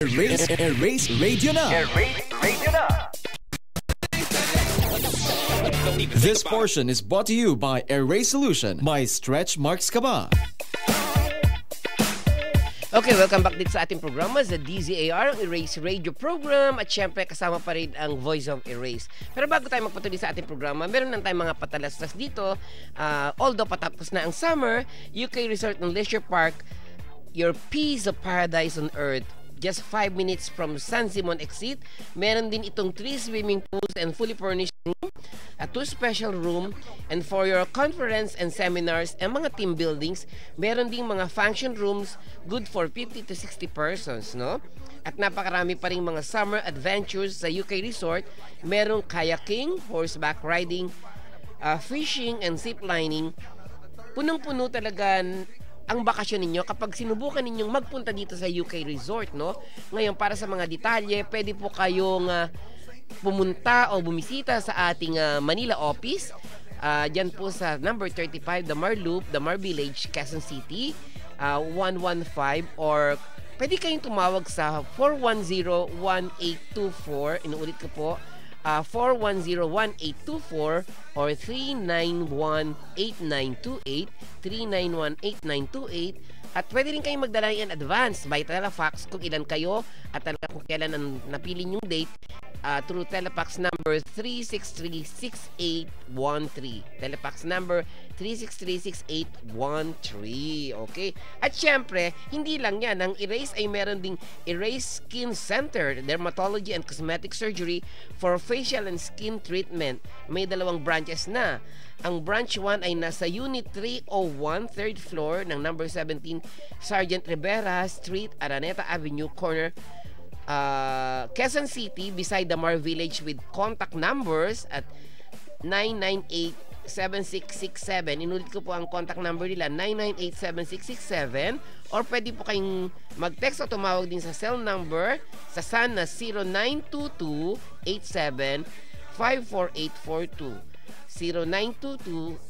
Erase Radio na. Erase Radio na. This portion is brought to you by Erase Solution by Stretch Marks Kaba. Okay, welcome back dito sa ating programa sa DZAR, ang Erase Radio program, at syempre kasama pa rin ang Voice of Erase. Pero bago tayo magpatuloy sa ating programa, meron lang tayong mga patalastas dito. Although patapos na ang summer, UK Resort and Leisure Park, your piece of paradise on earth. Just 5 minutes from San Simon exit. Meron din itong 3 swimming pools and fully furnished room, a 2 special room, and for your conference and seminars and mga team buildings, meron ding mga function rooms good for 50 to 60 persons, no? At napakarami pa ring mga summer adventures sa UK Resort. Merong kayaking, horseback riding, fishing and ziplining. Punong-puno talaga ang bakasyon ninyo kapag sinubukan ninyong magpunta dito sa UK Resort, no? Ngayon, para sa mga detalye, pwede po kayong pumunta o bumisita sa ating Manila office. Diyan po sa number 35, The Mar Loop, The Mar Village, Quezon City, 115, or pwede kayong tumawag sa 410-1824. Inuulit ko po, 410-1824 or 391-8928, 391-8928. At pwede rin kayong magdala in advance by telefax kung ilan kayo at kung kailan ang napili nyong date, through telefax number 3636813. Telefax number 3636813. Okay? At syempre, hindi lang yan. Ang Erase ay meron ding Erase Skin Center, Dermatology and Cosmetic Surgery for facial and skin treatment. May 2 branches na. Ang branch 1 ay nasa Unit 301, 3rd floor ng number 17 Sergeant Rivera Street, Araneta Avenue, corner Quezon City, beside the Mar Village, with contact numbers at 998-7667. Inulit ko po ang contact number nila, 998-7667, or pwede po kayong mag-text o tumawag din sa cell number sa SAN na 0922-87-54842.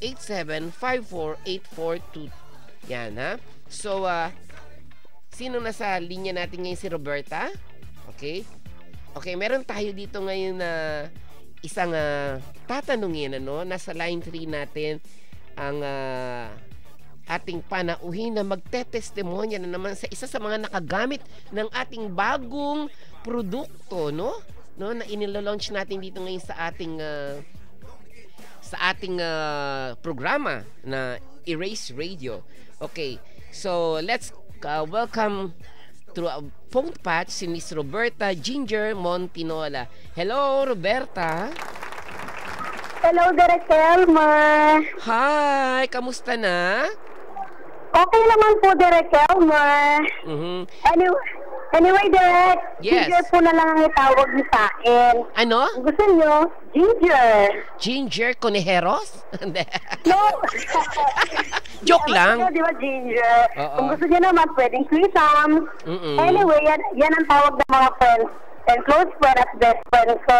0922-87-54842. Yan, ha? So, sino nasa linya natin ngayon? Si Roberta? Okay? Okay, meron tayo dito ngayon na isang tatanungin, ano? Nasa line 3 natin ang ating panauhin na magte-testimonya na naman sa isa sa mga nakagamit ng ating bagong produkto, no? Na inilo-launch natin dito ngayon sa ating programa na Erase Radio. Okay, so let's welcome through a phone patch si Miss Roberta Ginger Montinola. Hello, Roberta. Hello, Direk Elmer. Hi, kamusta na? Okay naman po, Direk Elmer. Anyway, Direk, yes. Ginger po na lang ang itawag niyo sa akin. Ano? Kung gusto niyo, Ginger. Ginger Conejeros? No. Joke lang. Di ba, Ginger? Kung gusto niyo naman, pwedeng Threesome. Mm-mm. Anyway, yan ang tawag ng mga friends. And close friend at best friend. So,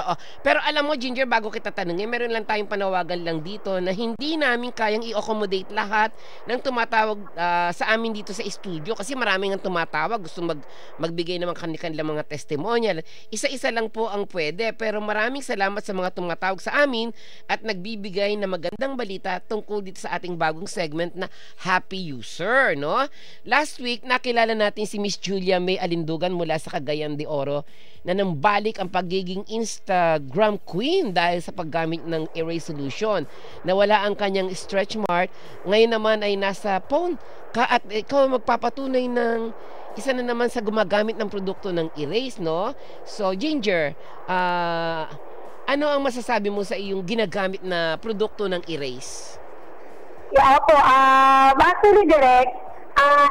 oo. Pero alam mo, Ginger, bago kita tanungin, meron lang tayong panawagan lang dito na hindi namin kayang i-accommodate lahat ng tumatawag sa amin dito sa studio kasi maraming ang tumatawag, gusto magbigay naman kanilang mga testimonial. Isa-isa lang po ang pwede, pero maraming salamat sa mga tumatawag sa amin at nagbibigay na magandang balita tungkol dito sa ating bagong segment na Happy User, no? Last week, nakilala natin si Miss Julia May Alindugan mula sa Cagayan de Oro na nambalik ang pagiging Instagram queen dahil sa paggamit ng Erase Solution. Nawala ang kanyang stretch mark. Ngayon naman ay nasa phone ka at ikaw magpapatunay ng isa na naman sa gumagamit ng produkto ng Erase, no? So, Ginger, ano ang masasabi mo sa iyong ginagamit na produkto ng Erase? yeah, po. Actually, Direk,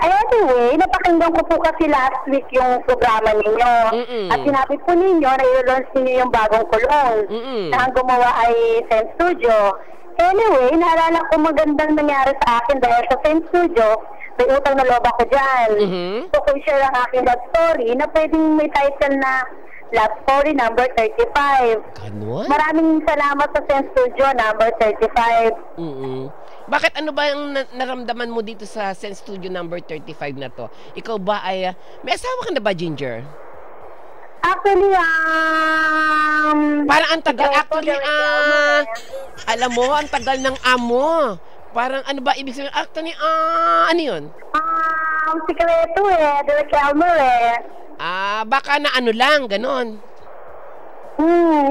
anyway, napakinggan ko po kasi last week yung programa ninyo. At sinabi po ninyo na i-launch ninyo yung bagong kulong na ang gumawa ay Sense Studio. Anyway, naalala ko magandang nangyari sa akin dahil sa Sense Studio, may utang na loob ako dyan. So, kung share ang aking love story na pwedeng may title na Love Story number 35. Ganun? Maraming salamat sa Sense Studio number 35. Bakit ano ba ang naramdaman mo dito sa Sense Studio number 35 na to? Ikaw ba ay, may asawa ka na ba, Ginger? Actually, Parang ang tagal, actually, alam mo, ang tagal ng amo. Parang ano ba, ibig sabihin, actually, ano yun? Sikreto Direk Elmer Baka na ano lang, ganon. Yun.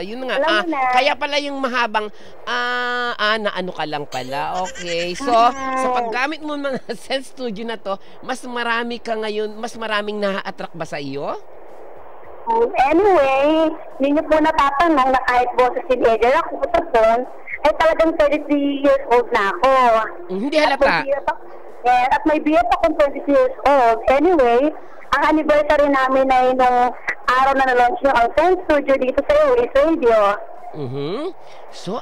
Yun nga. Alam mo na. Kaya pala yung mahabang, na ano ka lang pala. Okay. So, sa paggamit mo ng mga Sense Studio na to, mas marami ka ngayon, mas maraming na-attract ba sa iyo? Anyway, hindi niyo po natatanong na kahit boses teenager ako sa phone, ay talagang 33 years old na ako. Hindi halata. At may BF akong 22 years old. Anyway, ang anniversary namin ay nung araw na na-launch yung ang Sense Studio dito sa Airways Radio. So,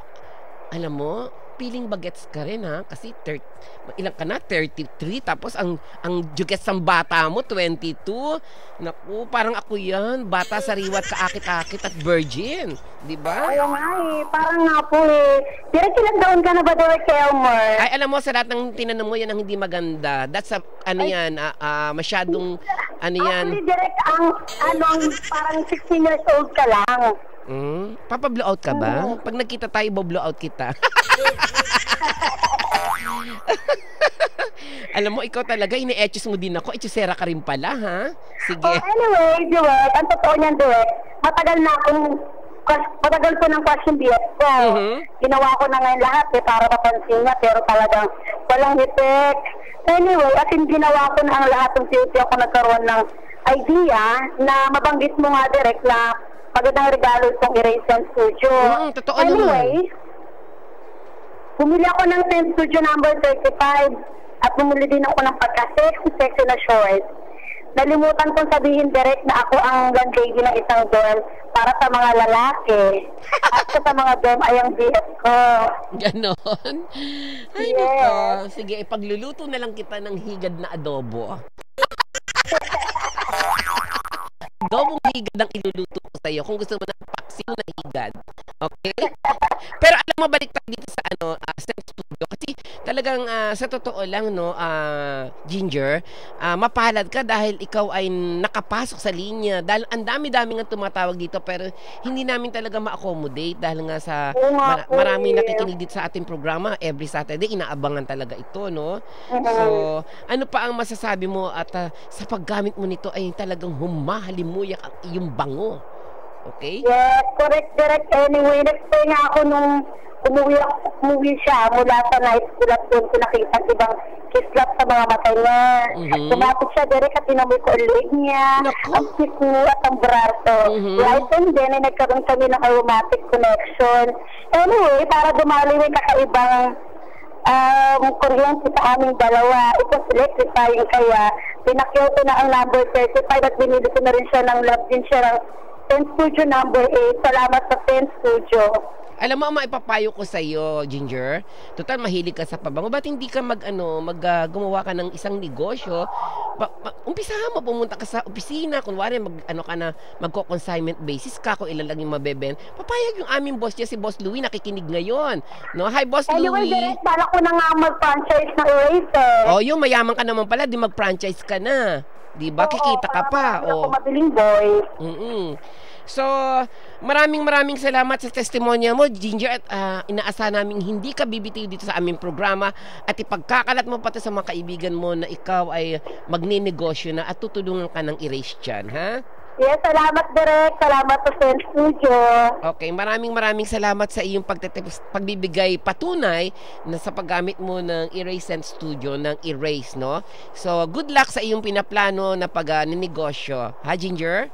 alam mo, piling bagets ka rin ha, kasi ilang ka na? 33, tapos ang jugets ng bata mo 22. Naku, parang ako yan, bata sariwat kaakit-akit at virgin, di ba? Ayaw nga parang nga po Direk, ilang taon ka na ba, Direk Elmer? Ay, alam mo, sa lahat ng tinanong mo, yan ang hindi maganda. That's masyadong, Actually, Direk, parang 16 years old ka lang. Papa-blow out ka ba? Pag nagkita tayo, blow out kita. Alam mo, ikaw talaga, ine-etchos mo din ako. Etchosera ka rin pala, ha? Sige. Anyway, Direk, ang totoo niyan, Direk, matagal ko ng question BF ko. Ginawa ko na ngayon lahat para mapansin niya, pero talagang walang effect. Anyway, at ginawa ko na ang lahat ng beauty ako nagkaroon ng idea na mabanggit mo nga, Direk, na magandang regalo itong Erase Sense Studio. Totoo anyway, bumili ako ng Sense Studio number 35 at bumili din ako ng pagka-sexy na short. Nalimutan kong sabihin, Direk, na ako ang landlady ng isang dorm para sa mga lalaki. At sa mga dorm ay ang BF ko. Ganon? Ay, nako. Sige, ipagluluto na lang kita ng higad na adobo. Adobong higad ang iluluto ko sa'yo kung gusto mo ng paksiw na higad. Okay? Pero alam mo, balik tayo dito sa Sense Studio. Kasi talagang sa totoo lang, Ginger, mapalad ka dahil ikaw ay nakapasok sa linya. Dahil ang dami-dami nga tumatawag dito pero hindi namin talaga ma-accommodate dahil nga sa maraming nakikinig dito sa ating programa. Every Saturday, inaabangan talaga ito, no? So, ano pa ang masasabi mo at sa paggamit mo nito ay talagang humahalimuyak ang iyong bango. Okay? Yes, correct, Direk. Anyway, next day nga ako nung umuwi siya mula sa night school at doon ko nakita ibang kislap sa mga mata niya. Lumapit siya, Direk, at tinamoy ko ang leg niya, ang siku at ang braso. Right, and then ay nagkaroon kami ng aromatic connection. Anyway, para dumali may kakaibang kuryente sa aming dalawa. It was electrifying, kaya pinakyaw ko na ang number 35 at binili ko na rin siya ng love din siya ng Sense Studio number 8. Salamat sa Sense Studio. Alam mo, ang maipapayo ko sa iyo, Ginger, total mahilig ka sa pabango. Ba't hindi ka gumawa ka ng isang negosyo? Umpisahan mo, pumunta ka sa opisina, kunwari magko-consignment basis ka, kung ilan lang yung mabeben. Papayag yung aming boss niya, si Boss Louie, nakikinig ngayon. No? Hi, Boss Louie. Direct, para ko na nga mag-franchise ng Eraser. Yung mayaman ka naman pala, di mag-franchise ka na. Di ba? Kikita ka pa. Ako mabiling boy. So, maraming salamat sa testimonya mo, Ginger, at inaasahan namin hindi ka bibitiw dito sa aming programa at ipagkakalat mo pati sa mga kaibigan mo na ikaw ay magninegosyo na at tutulungan ka ng Erase dyan, ha? Yes, salamat, Direk. Salamat sa Sense Studio. Okay, maraming salamat sa iyong pagbibigay patunay na sa paggamit mo ng Erase Sense Studio, ng Erase, no? So, good luck sa iyong pinaplano na pag-ninegosyo. Ha, Ginger?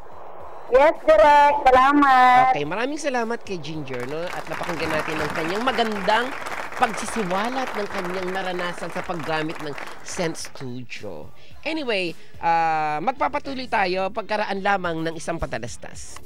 Yes, Direk. Salamat. Okay, maraming salamat kay Ginger, no? At napakinggan natin ang kanyang magandang pagsisiwalat ng kanyang naranasan sa paggamit ng Sense Studio. Anyway, magpapatuloy tayo pagkaraan lamang ng isang patalastas.